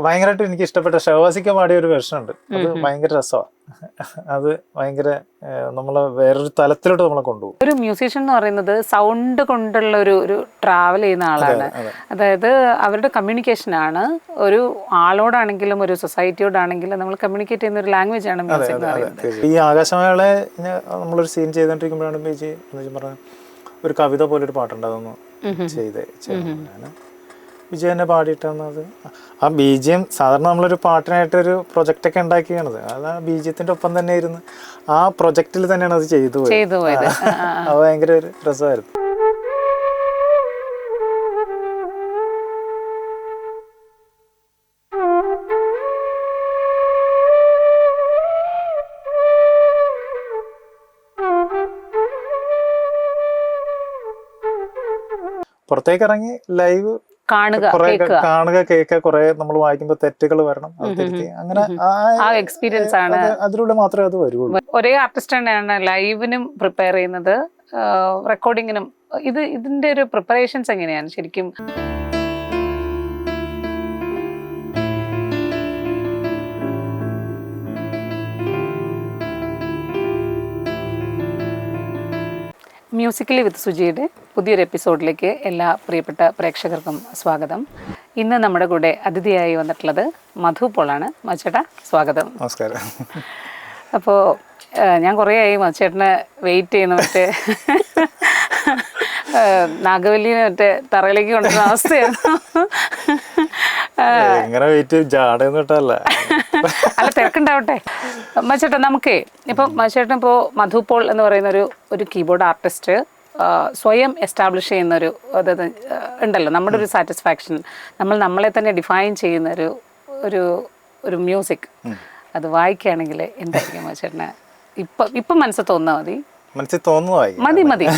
ഭയങ്കരമായിട്ട് എനിക്ക് ഇഷ്ടപ്പെട്ട ഷഹവാസിക്ക പാടിയ ഒരു വേർഷൻ ഉണ്ട്. അത് ഭയങ്കര രസമാണ്. അത് ഭയങ്കര നമ്മളെ വേറൊരു തലത്തിലോട്ട് നമ്മളെ കൊണ്ടുപോകും. ഒരു മ്യൂസീഷ്യൻ എന്ന് പറയുന്നത് സൗണ്ട് കൊണ്ടുള്ള ഒരു ട്രാവൽ ചെയ്യുന്ന ആളാണ്. അതായത് അവരുടെ കമ്മ്യൂണിക്കേഷനാണ്. ഒരു ആളോടാണെങ്കിലും ഒരു സൊസൈറ്റിയോടാണെങ്കിലും നമ്മൾ കമ്മ്യൂണിക്കേറ്റ് ചെയ്യുന്ന ഒരു ലാംഗ്വേജ് ആണ് മ്യൂസിക് എന്ന് പറയുന്നത്. ഈ ആകാശവാണികളെ നമ്മളൊരു സീൻ ചെയ്തോണ്ടിരിക്കുമ്പോഴാണ് ബിജി എന്ന് പറഞ്ഞ ഒരു കവിത പോലൊരു പാട്ടുണ്ട്. അതൊന്ന് ചെയ്തേ വിജയ് തന്നെ പാടിയിട്ടത്. ആ ബീജിയം സാധാരണ നമ്മളൊരു പാട്ടിനായിട്ടൊരു പ്രൊജക്റ്റൊക്കെ ഉണ്ടാക്കിയാണത്. അത് ആ ബീജിയത്തിൻ്റെ ഒപ്പം തന്നെ ഇരുന്ന് ആ പ്രൊജക്റ്റിൽ തന്നെയാണ് അത് ചെയ്തു പോയത്. അത് ഭയങ്കര ഒരു രസമായിരുന്നു. പുറത്തേക്ക് ഇറങ്ങി ലൈവ് കാണുക, കേൾക്കുക, കുറെ നമ്മൾ വായിക്കുമ്പോൾ തെറ്റുകൾ വരണം, അങ്ങനെ ആ എക്സ്പീരിയൻസ് ആണ്. അതിലൂടെ മാത്രമേ അത് വരുള്ളൂ. ഒരേ ആർട്ടിസ്റ്റ് തന്നെയാണ് ലൈവിനും പ്രിപ്പയർ ചെയ്യുന്നത്, റെക്കോർഡിങ്ങിനും. ഇതിന്റെ ഒരു പ്രിപ്പറേഷൻസ് എങ്ങനെയാണ് ശരിക്കും? മ്യൂസിക്കലി വിത്ത് സുജിയുടെ പുതിയൊരു എപ്പിസോഡിലേക്ക് എല്ലാ പ്രിയപ്പെട്ട പ്രേക്ഷകർക്കും സ്വാഗതം. ഇന്ന് നമ്മുടെ കൂടെ അതിഥിയായി വന്നിട്ടുള്ളത് മധു പോളാണ്. മധുചേട്ടാ, സ്വാഗതം. നമസ്കാരം. അപ്പോൾ ഞാൻ കുറേ ആയി മധുചേട്ടനെ വെയിറ്റ് ചെയ്യുന്ന, മറ്റേ നാഗവല്ലിനെ മറ്റേ തറയിലേക്ക് കൊണ്ടുവരുന്ന അവസ്ഥയായിരുന്നു. അല്ല, തിരക്കുണ്ടാവട്ടെ. മധുചേട്ടൻ, നമുക്കേ ഇപ്പം മധുചേട്ടൻ ഇപ്പോൾ മധു പോൾ എന്ന് പറയുന്ന ഒരു കീബോർഡ് ആർട്ടിസ്റ്റ് സ്വയം എസ്റ്റാബ്ലിഷ് ചെയ്യുന്നൊരു അതായത് ഉണ്ടല്ലോ, നമ്മുടെ ഒരു സാറ്റിസ്ഫാക്ഷൻ, നമ്മളെ തന്നെ ഡിഫൈൻ ചെയ്യുന്ന ഒരു മ്യൂസിക്. അത് വായിക്കുകയാണെങ്കിൽ എന്തായിരിക്കും മധുചേട്ടന് ഇപ്പം മനസ്സിൽ തോന്നുന്നത്? മതി മതി.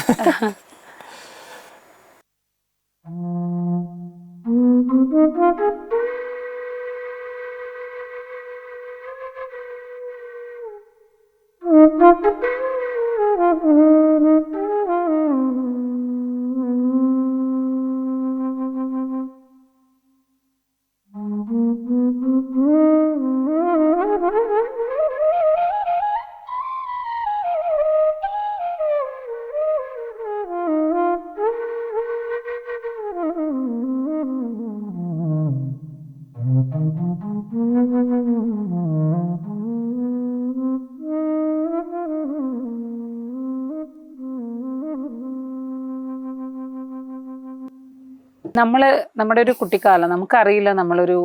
നമ്മുടെ ഒരു കുട്ടിക്കാലം നമുക്കറിയില്ല നമ്മളൊരു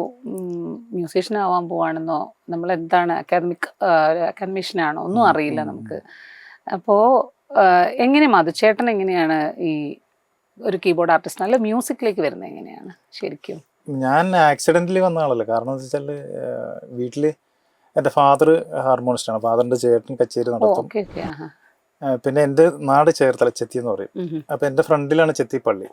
മ്യൂസീഷ്യൻ ആവാൻ പോവാണെന്നോ നമ്മൾ എന്താണ് അക്കാദമിഷ്യനാണോ ഒന്നും അറിയില്ല നമുക്ക്. അപ്പോൾ എങ്ങനെ മധുചേട്ടൻ എങ്ങനെയാണ് ഈ ഒരു കീബോർഡ് ആർട്ടിസ്റ്റ് അല്ല മ്യൂസിക്കിലേക്ക് വരുന്നത് എങ്ങനെയാണ് ശരിക്കും? ഞാൻ ആക്സിഡന്റലി വന്ന ആളല്ല. കാരണം എന്താ വെച്ചാൽ വീട്ടില് എൻ്റെ ഫാദർ ഹാർമോണിസ്റ്റാണ്. ഫാദറിന്റെ ചേട്ടൻ കച്ചേരി നടത്തും. പിന്നെ എൻ്റെ നാട് ചേർത്തല, ചെത്തി എന്ന് പറയും. അപ്പൊ എൻ്റെ ഫ്രണ്ടിലാണ് ചെത്തി പള്ളി.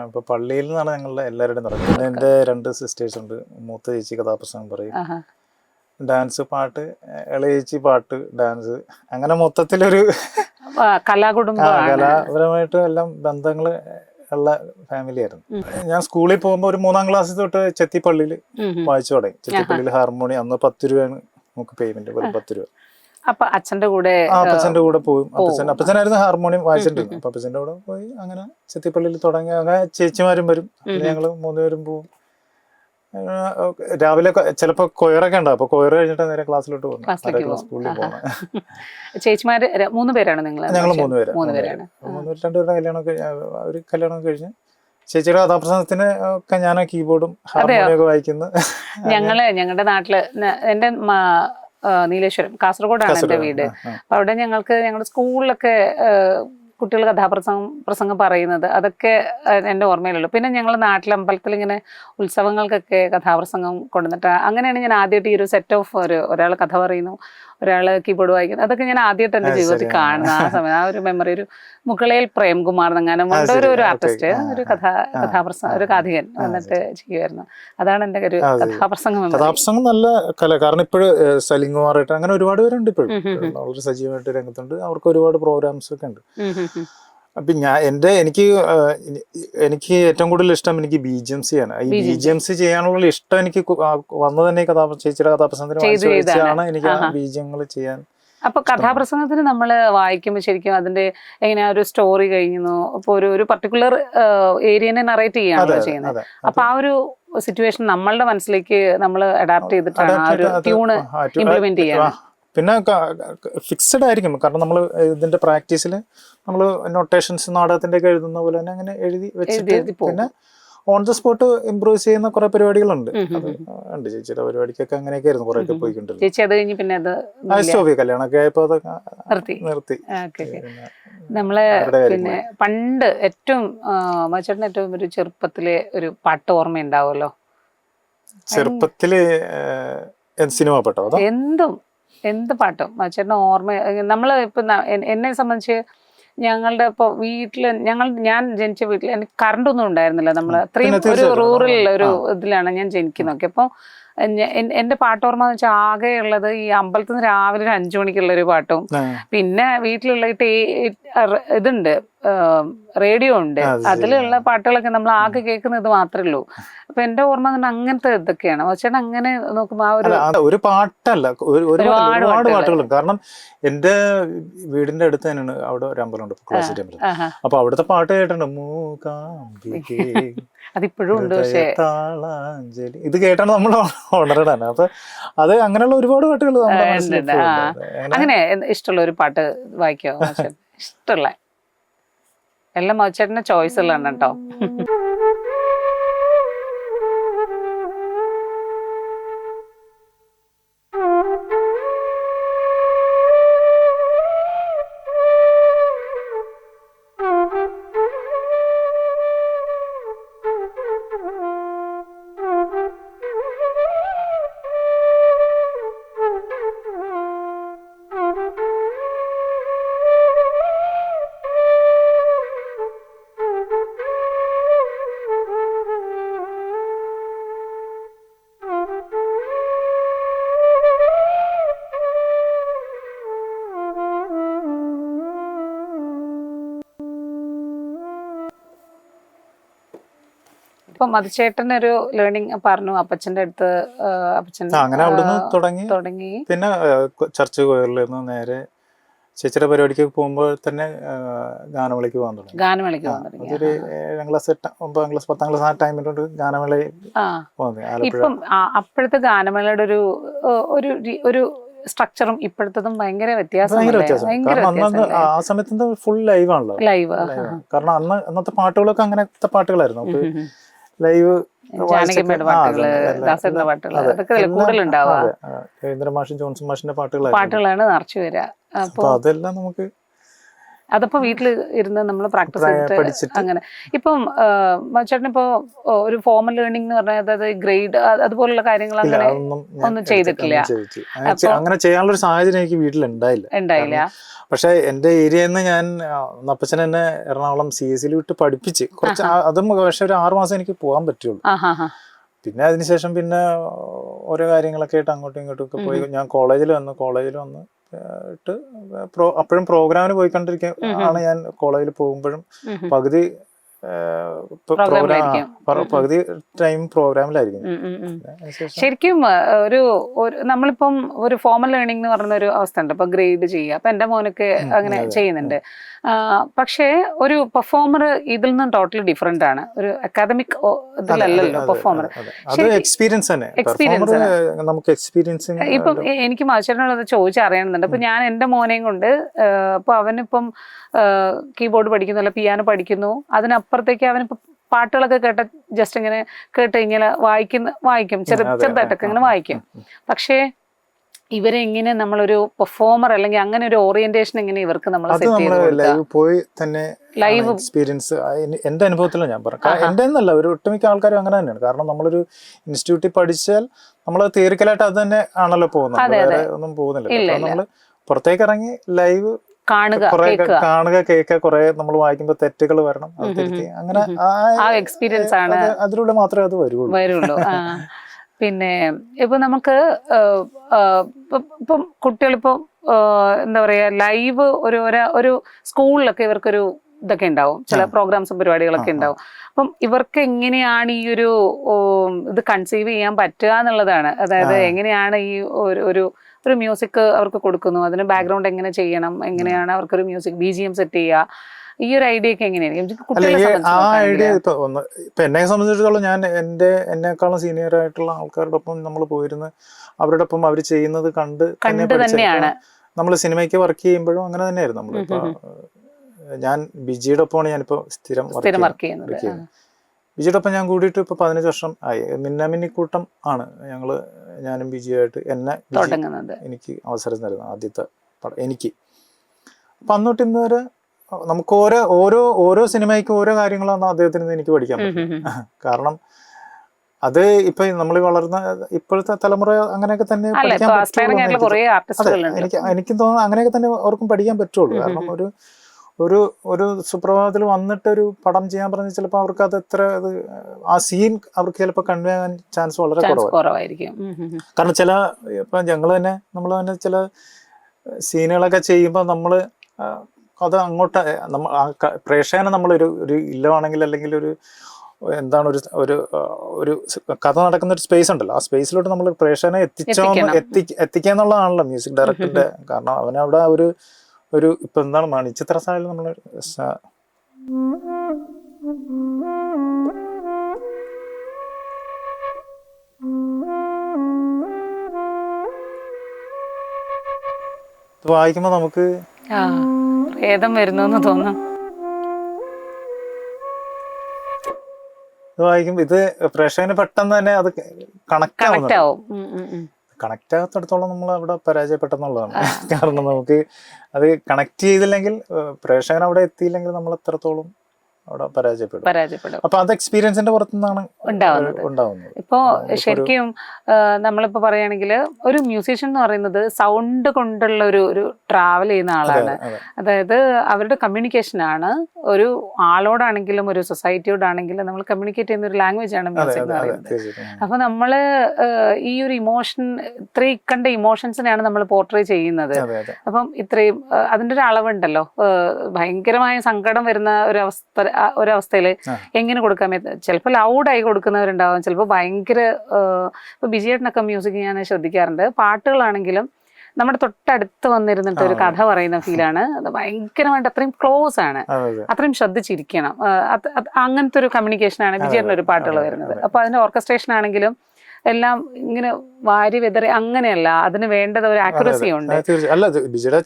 അപ്പൊ പള്ളിയിൽ നിന്നാണ് ഞങ്ങളുടെ എല്ലാവരുടെയും നടക്കുന്നത്. പിന്നെ എൻ്റെ 2 സിസ്റ്റേഴ്സ് ഉണ്ട്. മൂത്ത ചേച്ചി കഥാപ്രസംഗം പറയും, ഡാൻസ്, പാട്ട്, ഇളയ ചേച്ചി പാട്ട്, ഡാൻസ്, അങ്ങനെ മൊത്തത്തിലൊരു കലാപരമായിട്ടും എല്ലാം ബന്ധങ്ങൾ ഉള്ള ഫാമിലി ആയിരുന്നു. ഞാൻ സ്കൂളിൽ പോകുമ്പോൾ ഒരു 3ാം ക്ലാസ് തൊട്ട് ചെത്തിപ്പള്ളിയിൽ വായിച്ചു തുടങ്ങി. ചെത്തിപ്പള്ളിയിൽ ഹാർമോണി അന്ന് 10 രൂപയാണ് നമുക്ക് പേയ്മെന്റ്, വെറും 10 രൂപ. അപ്പൊ അച്ഛന്റെ കൂടെ പോകും. അപ്പച്ചനായിരുന്നു ഹാർമോണിയം വായിച്ചിട്ടുണ്ട്. അപ്പൊ അപ്പച്ചന്റെ കൂടെ പോയി അങ്ങനെ ചെത്തിപ്പള്ളിയിൽ തുടങ്ങി. അങ്ങനെ ചേച്ചിമാരും വരും, ഞങ്ങള് 3 പേരും പോവും. രാവിലെ ചിലപ്പോ കൊയറൊക്കെ ഉണ്ടാവും. അപ്പൊ കൊയറ് കഴിഞ്ഞിട്ട് നേരെ ക്ലാസ്സിലോട്ട് പോകും, സ്കൂളിൽ പോകുന്നത്. ചേച്ചിമാര് 3 പേരാണ് നിങ്ങൾ? ഞങ്ങൾ 3 പേരാണ്. 2 പേരുടെ കല്യാണം കഴിഞ്ഞ് ചേച്ചിയുടെ കഥാപ്രസംഗത്തിന് ഒക്കെ ഞാൻ കീബോർഡും ഹാർമോണിയം ഒക്കെ വായിക്കുന്നു. ഞങ്ങളുടെ നാട്ടില് എന്റെ നീലേശ്വരം, കാസർഗോഡാണ് എൻ്റെ വീട്. അപ്പൊ അവിടെ ഞങ്ങളുടെ സ്കൂളിലൊക്കെ കുട്ടികൾ പ്രസംഗം പറയുന്നത് അതൊക്കെ എൻ്റെ ഓർമ്മയിലുള്ളൂ. പിന്നെ ഞങ്ങൾ നാട്ടിലമ്പലത്തിൽ ഇങ്ങനെ ഉത്സവങ്ങൾക്കൊക്കെ കഥാപ്രസംഗം കൊണ്ടുവന്നിട്ട് അങ്ങനെയാണ് ഞാൻ ആദ്യമായിട്ട് ഈ ഒരു സെറ്റ് ഓഫ് ഒരാൾ കഥ പറയുന്നു, ഒരാൾ കീബോർഡ് വായിക്കുന്നു. അതൊക്കെ ഞാൻ ആദ്യമായിട്ട് എൻ്റെ ജീവിതത്തിൽ കാണുന്ന ആ സമയം. ആ ഒരു മെമ്മറി, ഒരു മുകളയിൽ പ്രേംകുമാർ എന്നങ്ങനെ ഒരു ആർട്ടിസ്റ്റ്, ഒരു ഒരു കഥികൻ വന്നിട്ട് ചെയ്യുമായിരുന്നു. അതാണ് എൻ്റെ ഒരു കഥാപ്രസംഗം. നല്ല കല. കാരണം ഇപ്പോഴും സലിംകുമാറായിട്ട് അങ്ങനെ ഒരുപാട് പേരുണ്ട്. ഇപ്പോഴും വളരെ സജീവമായിട്ട് രംഗത്തുണ്ട്. അവർക്ക് ഒരുപാട് പ്രോഗ്രാംസ് ഒക്കെ ഉണ്ട്. അപ്പൊ എനിക്ക് ഏറ്റവും കൂടുതൽ ഇഷ്ടം എനിക്ക് BGMC ആണ്. ഈ BGMC ചെയ്യാനുള്ള ഇഷ്ടം എനിക്ക് വന്നത് തന്നെ ചേച്ചിയുടെ കഥാപ്രസംഗത്തിന് വെച്ചാണ് എനിക്ക് ആ ബീജങ്ങൾ ചെയ്യാൻ. അപ്പൊ കഥാപ്രസംഗത്തിന് നമ്മൾ വായിക്കുമ്പോൾ ശരിക്കും അതിന്റെ എങ്ങനെയാ ഒരു സ്റ്റോറി കഴിഞ്ഞു, ഇപ്പൊ ഒരു പർട്ടിക്കുലർ ഏരിയനെ നറേറ്റ് ചെയ്യാണല്ലോ ചെയ്യുന്നത്. അപ്പൊ ആ ഒരു സിറ്റുവേഷൻ നമ്മളുടെ മനസ്സിലേക്ക് നമ്മൾ അഡാപ്റ്റ് ചെയ്തിട്ടാണ് ആ ഒരു ട്യൂണ് ഇംപ്ലിമെന്റ് ചെയ്യാൻ. പിന്നെ ഫിക്സഡ് ആയിരിക്കും, കാരണം നമ്മൾ ഇതിന്റെ പ്രാക്ടീസിൽ നമ്മൾ നൊട്ടേഷൻസ് നാടകത്തിന്റെ ഒക്കെ എഴുതുന്ന പോലെ തന്നെ അങ്ങനെ എഴുതി വെച്ചിട്ട് പിന്നെ ഓൺ ദ സ്പോട്ട് ഇംപ്രൂവൈസ് ചെയ്യുന്ന കുറെ പരിപാടികളുണ്ട്. ഉണ്ട് ചേച്ചിയുടെ പരിപാടിക്കൊക്കെ അങ്ങനെയൊക്കെ ആയിരുന്നു കുറെ ഒക്കെ പോയിക്കൊണ്ടിരുന്നത്. ചേച്ചി അത് കഴിഞ്ഞ് പിന്നെ കല്യാണമൊക്കെ ആയപ്പോ അതൊക്കെ നിർത്തി. നമ്മള് പിന്നെ പണ്ട് ഏറ്റവും മച്ചേട്ടന് ഏറ്റവും ഒരു ചെറുപ്പത്തിലെ ഒരു പാട്ട് ഓർമ്മ ഉണ്ടാവുമല്ലോ? ചെറുപ്പത്തില് സിനിമ പാട്ടോ? എന്ത് പാട്ടും മച്ചേട്ടന് ഓർമ്മ. നമ്മള് ഇപ്പൊ എന്നെ സംബന്ധിച്ച് ഞങ്ങളുടെ ഇപ്പോൾ വീട്ടിൽ ഞാൻ ജനിച്ച വീട്ടിൽ എനിക്ക് കറണ്ട് ഒന്നും ഉണ്ടായിരുന്നില്ല. നമ്മൾ അത്രയും ഒരു റൂറൽ ഒരു ഇതിലാണ് ഞാൻ ജനിക്കുന്നതൊക്കെ. അപ്പോൾ എൻ്റെ പാട്ടോർമ്മ എന്ന് വെച്ചാൽ ആകെ ഉള്ളത് ഈ അമ്പലത്തിൽ നിന്ന് രാവിലെ ഒരു 5 മണിക്കുള്ളൊരു പാട്ടും, പിന്നെ വീട്ടിലുള്ള ഇതുണ്ട് റേഡിയോ ഉണ്ട്, അതിലുള്ള പാട്ടുകളൊക്കെ നമ്മൾ ആകെ കേൾക്കുന്നത് മാത്രമേ ഉള്ളൂ. അപ്പൊ എന്റെ ഓർമ്മ അങ്ങനത്തെ ഇതൊക്കെയാണ്. പക്ഷേ അങ്ങനെ നോക്കുമ്പോ ആ ഒരു പാട്ടല്ല, ഒരുപാട് പാട്ടുകളും. കാരണം എന്റെ വീടിന്റെ അടുത്ത് തന്നെയാണ് അവിടെ ഒരു അമ്പലമുണ്ട്, ക്ലാസിക് അമ്പലം. അപ്പൊ അവിടുത്തെ പാട്ട് കേട്ടിട്ടുണ്ട്, അതിപ്പോഴും ഉണ്ട്. പക്ഷേ ഇത് കേട്ടാണ് നമ്മൾ ഉണരടാണ്. അപ്പൊ അത് അങ്ങനെയുള്ള ഒരുപാട് പാട്ടുകൾ. അങ്ങനെ ഇഷ്ടമുള്ള ഒരു പാട്ട് വായിക്കോ? ഇഷ്ടമുള്ള എല്ലാം മച്ചേട്ടന്റെ ചോയ്സുകളാണ് കേട്ടോ. ഇപ്പൊ മധുചേട്ടന് ഒരു ലേണിംഗ് പറഞ്ഞു അപ്പച്ചന്റെ അടുത്ത്. അപ്പച്ചൻ അങ്ങനെ അവിടുന്ന് തുടങ്ങി. പിന്നെ ചർച്ച് കോയറിൽ നിന്ന് നേരെ ചേച്ചിയുടെ പരിപാടിക്ക് പോകുമ്പോൾ തന്നെ ഗാനമേളയ്ക്ക് പോകാൻ തുടങ്ങി. അതൊരു 7ാം ക്ലാസ് 9ാം ക്ലാസ് 10ാം ക്ലാസ് ആ ടൈമിലോട്ട് ഗാനമേള പോകുന്നത്. ഇപ്പം അപ്പോഴത്തെ ഗാനമേളയുടെ ഒരു സ്ട്രക്ചറും ഇപ്പോഴത്തതും ഭയങ്കര വ്യത്യാസം. ആ സമയത്ത് ഫുൾ ലൈവ് ആണല്ലോ. കാരണം അന്നത്തെ പാട്ടുകളൊക്കെ അങ്ങനത്തെ പാട്ടുകളായിരുന്നു. ലൈവ് രവീന്ദ്രമാഷും ജോൺസൺ മാഷിന്റെ പാട്ടുകളാണ് നിറച്ചു വരിക. അപ്പൊ അതെല്ലാം നമുക്ക് അതപ്പോ വീട്ടിൽ ഇരുന്ന് നമ്മൾ പ്രാക്ടീസ് ചെയ്തിട്ട് അങ്ങനെ. ഇപ്പം ചേട്ടൻ ഇപ്പോ ഒരു ഫോമൽ ലേണിംഗ് എന്ന് പറഞ്ഞാൽ അതായത് ഗ്രേഡ് അതുപോലുള്ള കാര്യങ്ങൾ അങ്ങനെ ഒന്നും ചെയ്തിട്ടില്ല. അങ്ങനെ ചെയ്യാനുള്ള ഒരു സാഹചര്യം എനിക്ക് വീട്ടിൽ ഉണ്ടായില്ല. പക്ഷെ എന്റെ ഏരിയയിൽ നിന്ന് ഞാൻ അപ്പച്ചൻ എന്നെ എറണാകുളം CSE വിട്ട് പഠിപ്പിച്ച് കുറച്ച്. അതും പക്ഷെ ഒരു 6 മാസം എനിക്ക് പോകാൻ പറ്റുള്ളൂ. പിന്നെ അതിനുശേഷം പിന്നെ ഓരോ കാര്യങ്ങളൊക്കെ ആയിട്ട് അങ്ങോട്ടും ഇങ്ങോട്ടും ഒക്കെ പോയി. ഞാൻ കോളേജിൽ വന്ന് അപ്പോഴും പ്രോഗ്രാമിന് പോയിക്കൊണ്ടിരിക്കുകയാണ്. ഞാൻ കോളേജിൽ പോകുമ്പോഴും പകുതി ടൈം പ്രോഗ്രാമിലായിരിക്കും. ശരിക്കും നമ്മളിപ്പം ഒരു ഫോമൽ ലേണിംഗ് എന്ന് പറയുന്ന ഒരു അവസ്ഥ ഉണ്ട്. ഇപ്പൊ ഗ്രേഡ് ചെയ്യുക, അപ്പൊ എന്റെ മോനൊക്കെ അങ്ങനെ ചെയ്യുന്നുണ്ട്. പക്ഷേ ഒരു പെർഫോമർ ഇതിൽ നിന്നും ടോട്ടലി ഡിഫറെന്റ് ആണ്. ഒരു അക്കാദമിക് ഇതിലല്ലല്ലോ പെർഫോമർ. ഇപ്പം എനിക്ക് മത്സരങ്ങളത് ചോദിച്ചറിയണമെന്നുണ്ട്. ഇപ്പൊ ഞാൻ എന്റെ മോനെയും കൊണ്ട് ഇപ്പൊ അവനിപ്പം കീബോർഡ് പഠിക്കുന്നു, അല്ല പിയാനോ പഠിക്കുന്നു. അതിനപ്പുറത്തേക്ക് അവനിപ്പോ പാട്ടുകളൊക്കെ ജസ്റ്റ് ഇങ്ങനെ ഇങ്ങനെ വായിക്കും ചെറുതായിട്ടൊക്കെ ഇങ്ങനെ വായിക്കും. പക്ഷേ ഇവരെ എങ്ങനെ നമ്മളൊരു പെർഫോമർ അല്ലെങ്കിൽ അങ്ങനെ ഒരു ഓറിയന്റേഷൻ എങ്ങനെ ഇവർക്ക് നമ്മൾ പോയി തന്നെ ലൈവ് എക്സ്പീരിയൻസ്. എന്റെ അനുഭവത്തിലാണ് ഞാൻ പറഞ്ഞു. എന്റെ എന്നല്ല, ഒരു ഒട്ടുമിക്ക ആൾക്കാരും അങ്ങനെ തന്നെയാണ്. കാരണം നമ്മളൊരു ഇൻസ്റ്റിറ്റ്യൂട്ടിൽ പഠിച്ചാൽ നമ്മൾ തിയറിക്കലായിട്ട് അത് തന്നെ ആണല്ലോ പോകുന്നത്, വേറെ ഒന്നും പോകുന്നില്ല. നമ്മള് പുറത്തേക്ക് ഇറങ്ങി ലൈവ് കാണുക, കേൾക്കുക, കുറെ നമ്മൾ വായിക്കുമ്പോൾ തെറ്റുകൾ വരണം, അത് തിരുത്തി, അങ്ങനെ എക്സ്പീരിയൻസ് ആണ്. അതിലൂടെ മാത്രമേ അത് വരുള്ളൂ. പിന്നെ ഇപ്പൊ നമുക്ക് ഇപ്പം കുട്ടികളിപ്പോ എന്താ പറയാ ലൈവ് ഒരു സ്കൂളിലൊക്കെ ഇവർക്കൊരു ഇതൊക്കെ ഉണ്ടാവും, ചില പ്രോഗ്രാംസും പരിപാടികളൊക്കെ ഉണ്ടാവും. അപ്പം ഇവർക്ക് എങ്ങനെയാണ് ഈ ഒരു ഇത് കൺസീവ് ചെയ്യാൻ പറ്റുക എന്നുള്ളതാണ്. അതായത് എങ്ങനെയാണ് ഈ ഒരു മ്യൂസിക് അവർക്ക് കൊടുക്കുന്നു, അതിന് ബാക്ക്ഗ്രൗണ്ട് എങ്ങനെ ചെയ്യണം, എങ്ങനെയാണ് അവർക്കൊരു മ്യൂസിക് BGM സെറ്റ് ചെയ്യുക, ഈ ഒരു ഐഡിയ ഒക്കെ എങ്ങനെയാണ്? ആ ഐഡിയ ഇപ്പൊ എന്നെ സംബന്ധിച്ചിടത്തോളം ഞാൻ എന്നെക്കാളും സീനിയർ ആയിട്ടുള്ള ആൾക്കാരുടെ ഒപ്പം നമ്മൾ പോയിരുന്ന് അവരുടെ ഒപ്പം അവർ ചെയ്യുന്നത് കണ്ട് തന്നെയാണ് നമ്മൾ സിനിമയ്ക്ക് വർക്ക് ചെയ്യുമ്പോഴും അങ്ങനെ തന്നെയായിരുന്നു. നമ്മളിപ്പോ ഞാൻ ബിജിയുടെ ഒപ്പമാണ് ഞാനിപ്പോ സ്ഥിരം വർക്ക് ചെയ്യുന്നത്. ബിജിയുടെ ഒപ്പം ഞാൻ കൂടിയിട്ട് ഇപ്പൊ 15 വർഷം ആയി. മിന്നാമിന്നിക്കൂട്ടം ആണ് ഞാനും ബിജിയായിട്ട് എനിക്ക് അവസരം തരുന്നത് ആദ്യത്തെ പടം എനിക്ക്. അപ്പൊ അന്നോട്ട് ഇന്ന് വരെ നമുക്ക് ഓരോ സിനിമയ്ക്കും ഓരോ കാര്യങ്ങളാണ് അദ്ദേഹത്തിൽ നിന്ന് എനിക്ക് പഠിക്കാൻ പറ്റും. കാരണം അത് ഇപ്പൊ നമ്മൾ വളർന്ന ഇപ്പോഴത്തെ തലമുറ അങ്ങനെയൊക്കെ തന്നെ പഠിക്കാൻ പറ്റുള്ളൂ. എനിക്ക് തോന്നുന്നു അങ്ങനെയൊക്കെ തന്നെ അവർക്കും പഠിക്കാൻ പറ്റുള്ളൂ. കാരണം ഒരു സുപ്രഭാതത്തിൽ വന്നിട്ടൊരു പടം ചെയ്യാൻ പറഞ്ഞാൽ ചിലപ്പോൾ അവർക്ക് അത് ആ സീൻ അവർക്ക് ചിലപ്പോൾ കൺവേ ആകാൻ ചാൻസ് വളരെ കുറവായിരിക്കും. കാരണം ഇപ്പൊ നമ്മൾ തന്നെ ചില സീനുകളൊക്കെ ചെയ്യുമ്പോൾ നമ്മള് അത് അങ്ങോട്ട് പ്രേക്ഷകനെ നമ്മളൊരു ഇല്ലമാണെങ്കിൽ അല്ലെങ്കിൽ എന്താണ് ഒരു കഥ നടക്കുന്ന ഒരു സ്പേസ് ഉണ്ടല്ലോ, ആ സ്പേസിലോട്ട് നമ്മൾ പ്രേക്ഷകനെ എത്തിക്കുക എന്നുള്ളതാണല്ലോ മ്യൂസിക് ഡയറക്ടറിന്റെ. കാരണം അവനവിടെ ഒരു ഇപ്പൊ എന്താണ് മണിച്ചിത്ര സായാലും നമ്മൾ വായിക്കുമ്പോ നമുക്ക് വരുന്നു തോന്നുന്നു. വായിക്കുമ്പോ ഇത് പ്രേക്ഷകന് പെട്ടെന്ന് തന്നെ അത് കണക്ട് ആകത്തിടത്തോളം നമ്മൾ അവിടെ പരാജയപ്പെട്ടെന്നുള്ളതാണ്. കാരണം നമുക്ക് അത് കണക്ട് ചെയ്തില്ലെങ്കിൽ, പ്രേക്ഷകൻ അവിടെ എത്തിയില്ലെങ്കിൽ നമ്മൾ എത്രത്തോളം അവിടെ പരാജയപ്പെടും. അപ്പൊ അത് എക്സ്പീരിയൻസിന്റെ പുറത്തുനിന്നാണ് ഉണ്ടാവുന്നത്. ഇപ്പോ ശരിക്കും നമ്മളിപ്പോ പറയുകയാണെങ്കിൽ ഒരു മ്യൂസീഷ്യൻ എന്ന് പറയുന്നത് സൗണ്ട് കൊണ്ടുള്ള ഒരു ട്രാവൽ ചെയ്യുന്ന ആളാണ്. അതായത് അവരുടെ കമ്മ്യൂണിക്കേഷനാണ്. ഒരു ആളോടാണെങ്കിലും ഒരു സൊസൈറ്റിയോടാണെങ്കിലും നമ്മൾ കമ്മ്യൂണിക്കേറ്റ് ചെയ്യുന്ന ഒരു ലാംഗ്വേജ് ആണ് മ്യൂസിക് എന്ന് പറയുന്നത്. അപ്പൊ നമ്മള് ഈ ഒരു ഇത്രയും ഇമോഷൻസിനെയാണ് നമ്മൾ പോർട്രേ ചെയ്യുന്നത്. അപ്പം ഇത്രയും അതിന്റെ ഒരു അളവുണ്ടല്ലോ. ഭയങ്കരമായ സങ്കടം വരുന്ന ഒരവസ്ഥയിൽ എങ്ങനെ കൊടുക്കാൻ പറ്റും? ചിലപ്പോൾ ലൗഡായി കൊടുക്കുന്നവരുണ്ടാവും, ചിലപ്പോൾ ഭയങ്കര ഇപ്പൊ ബിജിയേട്ടനൊക്കെ മ്യൂസിക് ഞാൻ ശ്രദ്ധിക്കാറുണ്ട്. പാട്ടുകളാണെങ്കിലും നമ്മുടെ തൊട്ടടുത്ത് വന്നിരുന്നിട്ട് ഒരു കഥ പറയുന്ന ഫീലാണ്. അത് ഭയങ്കരമായിട്ട് അത്രയും ക്ലോസ് ആണ്, അത്രയും ശ്രദ്ധിച്ചിരിക്കണം. അങ്ങനത്തെ ഒരു കമ്മ്യൂണിക്കേഷനാണ് ബിജിയേട്ടൻ്റെ ഒരു പാട്ടുകൾ വരുന്നത്. അപ്പൊ അതിന്റെ ഓർക്കസ്ട്രേഷൻ ആണെങ്കിലും എല്ലാം ഇങ്ങനെ വാരി വെതറി അങ്ങനെയല്ല, അതിന് വേണ്ടത് ഒരു ആക്യുറസി ഉണ്ട്. അല്ല, ബിജിയുടെ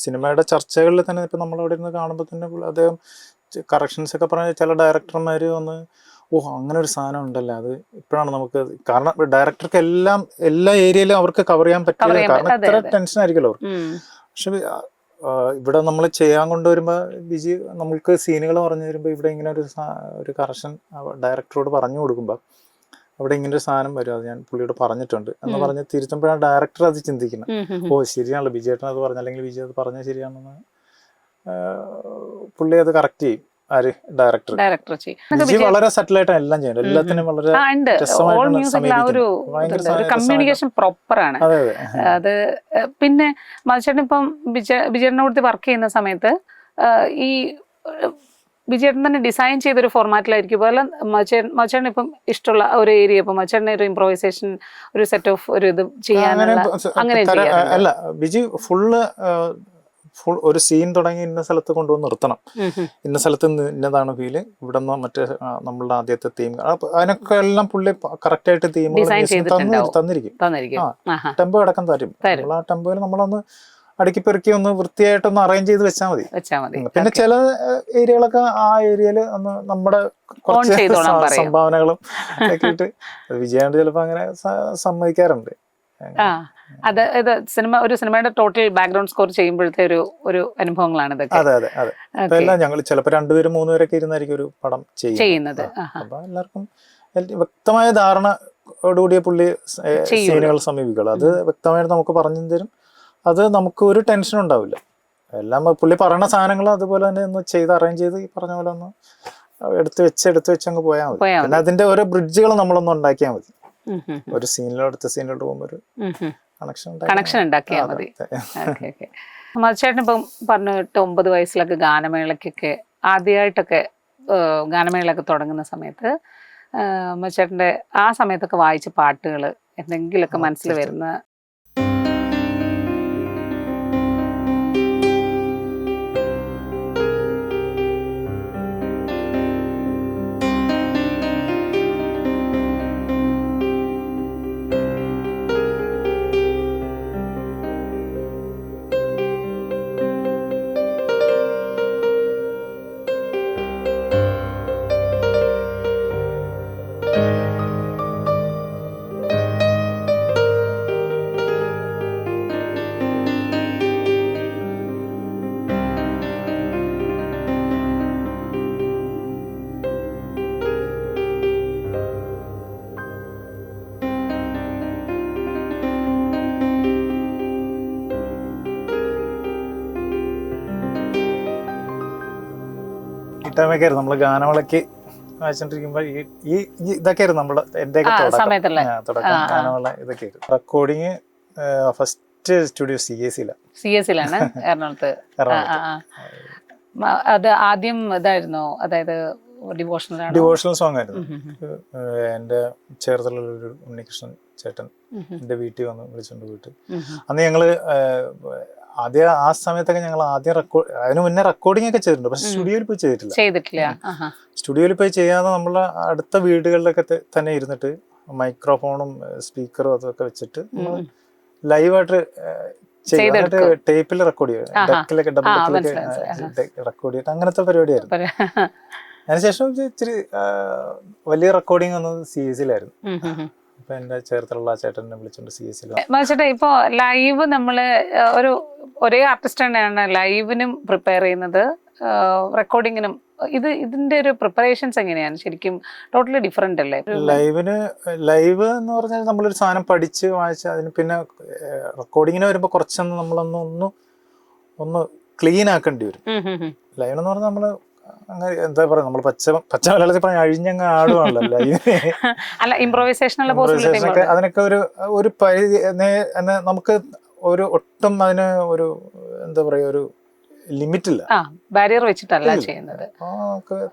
സിനിമയുടെ ചർച്ചകളിൽ തന്നെ ഇപ്പൊ നമ്മൾ അവിടെ ഇരുന്ന് കാണുമ്പോൾ തന്നെ അദ്ദേഹം കറക്ഷൻസ് ഒക്കെ പറഞ്ഞ ചില ഡയറക്ടർമാര് വന്ന് അങ്ങനെ ഒരു സാധനം ഉണ്ടല്ലോ, അത് ഇപ്പോഴാണ് നമുക്ക്. കാരണം ഡയറക്ടർക്ക് എല്ലാ ഏരിയയിലും അവർക്ക് കവർ ചെയ്യാൻ പറ്റില്ല, കാരണം ഇത്ര ടെൻഷൻ ആയിരിക്കുമല്ലോ അവർക്ക്. പക്ഷെ ഇവിടെ നമ്മൾ ചെയ്യാൻ കൊണ്ടുവരുമ്പോ ബിജി നമ്മൾക്ക് സീനുകൾ പറഞ്ഞു തരുമ്പോ ഇവിടെ ഇങ്ങനെ ഒരു കറക്ഷൻ ഡയറക്ടറോട് പറഞ്ഞു കൊടുക്കുമ്പോ അവിടെ ഇങ്ങനെ ഒരു സാധനം വരും, അത് ഞാൻ പുള്ളിയോട് പറഞ്ഞിട്ടുണ്ട് എന്ന് പറഞ്ഞ് തിരുത്തുമ്പോഴാണ് ഡയറക്ടർ അത് ചിന്തിക്കുന്നത്. ശരിയാണല്ലോ ബിജിയേട്ടൻ അത് പറഞ്ഞു, അല്ലെങ്കിൽ ബിജി അത് പറഞ്ഞാൽ ശരിയാണെന്ന് പുള്ളി അത് കറക്റ്റ് ചെയ്യും. ഡയറക്ടർ വളരെ സെറ്റിലായിട്ട് എല്ലാം ചെയ്യണം, എല്ലാത്തിനും വളരെ കമ്മ്യൂണിക്കേഷൻ പ്രോപ്പർ ആണ്. അത് പിന്നെ മധുചേട്ടൻ ഇപ്പം ബിജേട്ടനെ കൂടി വർക്ക് ചെയ്യുന്ന സമയത്ത് ഈ ബിജേട്ടൻ തന്നെ ഡിസൈൻ ചെയ്തൊരു ഫോർമാറ്റിലായിരിക്കും പോലെ മധുചേട്ടൻ ഇപ്പം ഇഷ്ടമുള്ള ഒരു ഏരിയ, ഇപ്പം മധുചേട്ടനെ ഒരു ഇംപ്രോവൈസേഷൻ ഒരു സെറ്റ് ഓഫ് ഒരു ഇത് ചെയ്യാനുള്ള അങ്ങനെ അല്ല, ബിജി ഫുള്ള് ഒരു സീൻ തുടങ്ങി ഇന്ന സ്ഥലത്ത് കൊണ്ടുവന്ന് നിർത്തണം, ഇന്ന സ്ഥലത്ത് ഇന്നതാണ് ഫീല്, ഇവിടെ നിന്ന് മറ്റേ നമ്മളുടെ ആദ്യത്തെ തീം, അതിനൊക്കെ എല്ലാം പുള്ളി കറക്റ്റ് ആയിട്ട് തീം തന്നിരിക്കും. ടെമ്പോ അടക്കം തരും. നമ്മൾ ആ ടെമ്പോയിൽ നമ്മളൊന്ന് അടുക്കി പെറുക്കി ഒന്ന് വൃത്തിയായിട്ടൊന്ന് അറേഞ്ച് ചെയ്ത് വെച്ചാൽ മതി. പിന്നെ ചില ഏരിയകളൊക്കെ ആ ഏരിയയില് ഒന്ന് നമ്മുടെ കുറച്ച് സംഭാവനകളും ഒക്കെ ഇട്ട് വിജയാണ്ട് ചിലപ്പോ അങ്ങനെ സമ്മതിക്കാറുണ്ട്. ഇത് ഒരു സിനിമയുടെ ടോട്ടൽ ബാക്ക്ഗ്രൗണ്ട് സ്കോർ ചെയ്യുമ്പോഴത്തെ ഒരു അനുഭവങ്ങളാണ് ഇതൊക്കെ. അതെ എല്ലാം ഞങ്ങൾ ചിലപ്പോൾ 2 പേരും 3 പേരൊക്കെ ഇരുന്നായിരിക്കും ഒരു പടം ചെയ്യുന്നത്. അപ്പൊ എല്ലാവർക്കും വ്യക്തമായ ധാരണയോടുകൂടിയ പുള്ളി സീനുകൾ സമീപിക്കുള്ളൂ. അത് വ്യക്തമായിട്ട് നമുക്ക് പറഞ്ഞു തരും. അത് നമുക്ക് ഒരു ടെൻഷൻ ഉണ്ടാവില്ല. എല്ലാം പുള്ളി പറയുന്ന സാധനങ്ങൾ അതുപോലെ തന്നെ ഒന്ന് ചെയ്ത് അറേഞ്ച് ചെയ്ത് ഈ പറഞ്ഞ പോലെ ഒന്ന് എടുത്ത് വെച്ച് അങ്ങ് പോയാൽ മതി. പിന്നെ അതിന്റെ ഓരോ ബ്രിഡ്ജുകൾ നമ്മളൊന്ന് ഉണ്ടാക്കിയാൽ മതി. ഒരു സീനിലോട്ട് പോകുമ്പോൾ ഒരു കണക്ഷൻ ഉണ്ടാക്കിയാൽ മതി. മധുചേട്ടൻ ഇപ്പം പറഞ്ഞിട്ട് 9 വയസ്സിലൊക്കെ ഗാനമേളക്കൊക്കെ ആദ്യമായിട്ടൊക്കെ ഗാനമേളയൊക്കെ തുടങ്ങുന്ന സമയത്ത് ചേട്ടൻ്റെ ആ സമയത്തൊക്കെ വായിച്ച പാട്ടുകൾ എന്തെങ്കിലുമൊക്കെ മനസ്സിൽ വരുന്ന? ടൈമൊക്കെയായിരുന്നു നമ്മള് ഗാനമേളയ്ക്ക് വായിച്ചോണ്ടിരിക്കുമ്പോ ഈ ഇതൊക്കെയായിരുന്നു നമ്മള് എന്റെയൊക്കെ തുടക്കം ഗാനമേള ഇതൊക്കെയായിരുന്നു. റെക്കോർഡിങ് ഫസ്റ്റ് സ്റ്റുഡിയോ CSലാണ് എറണാകുളത്ത്. അത് ആദ്യം ഇതായിരുന്നു, അതായത് ഡിവോഷണൽ സോങ് ആയിരുന്നു. എന്റെ ചേർത്തലൊരു ഉണ്ണികൃഷ്ണൻ ചേട്ടൻ എന്റെ വീട്ടിൽ വന്ന് വിളിച്ചോണ്ട് പോയിട്ട് അന്ന് ഞങ്ങള് ആദ്യം ആ സമയത്തൊക്കെ ഞങ്ങൾ ആദ്യം അതിന് മുന്നേ റെക്കോർഡിംഗ് ഒക്കെ ചെയ്തിട്ടുണ്ട്, പക്ഷെ സ്റ്റുഡിയോയിൽ പോയി ചെയ്തിട്ടില്ല. സ്റ്റുഡിയോയിൽ പോയി ചെയ്യാതെ നമ്മളെ അടുത്ത വീടുകളിലൊക്കെ തന്നെ ഇരുന്നിട്ട് മൈക്രോഫോണും സ്പീക്കറും അതൊക്കെ വെച്ചിട്ട് ലൈവായിട്ട് ടേപ്പിൽ റെക്കോർഡ് ചെയ്യും, ഡെക്കിലൊക്കെ ഡബിൾ ഡെക്കിലൊക്കെ റെക്കോർഡ് ചെയ്തിട്ട് അങ്ങനത്തെ പരിപാടിയായിരുന്നു. അതിനുശേഷം ഇച്ചിരി വലിയ റെക്കോർഡിംഗ് വന്നത് CSലായിരുന്നു. അപ്പൊ എന്റെ ചേർത്തലുള്ള ചേട്ടനെ വിളിച്ചോണ്ട് CSൽ. ഇപ്പൊ ലൈവ് നമ്മള് ഒരേ ആർട്ടിസ്റ്റ് തന്നെയാണ് ലൈവിനും പ്രിപ്പയർ ചെയ്യുന്നത്, റെക്കോർഡിങ്ങിനും. ഇതിന്റെ ഒരു പ്രിപ്പറേഷൻസ് എങ്ങനെയാണ് ശരിക്കും? ടോട്ടലി ഡിഫറെന്റ് അല്ലേ? ലൈവ് എന്ന് പറഞ്ഞാൽ നമ്മളൊരു സാധനം പഠിച്ച് വായിച്ച് അതിന് പിന്നെ റെക്കോർഡിങ്ങിന് വരുമ്പോ കുറച്ചൊന്ന് ഒന്ന് ക്ലീൻ ആക്കേണ്ടി വരും. ലൈവ് എന്ന് പറഞ്ഞാൽ നമ്മള് അങ്ങനെ എന്താ പറയാ, നമ്മൾ പച്ച മലയാളത്തിൽ പറഞ്ഞ അഴിഞ്ഞങ്ങ് ആടുവാണല്ലോ. അതിനൊക്കെ ഒരു പരിധി നമുക്ക് ഒട്ടും അതിന് ഒരു എന്താ പറയാ ഒരു ലിമിറ്റില്ല, ബാരിയർ വെച്ചിട്ടല്ല ചെയ്യുന്നത്.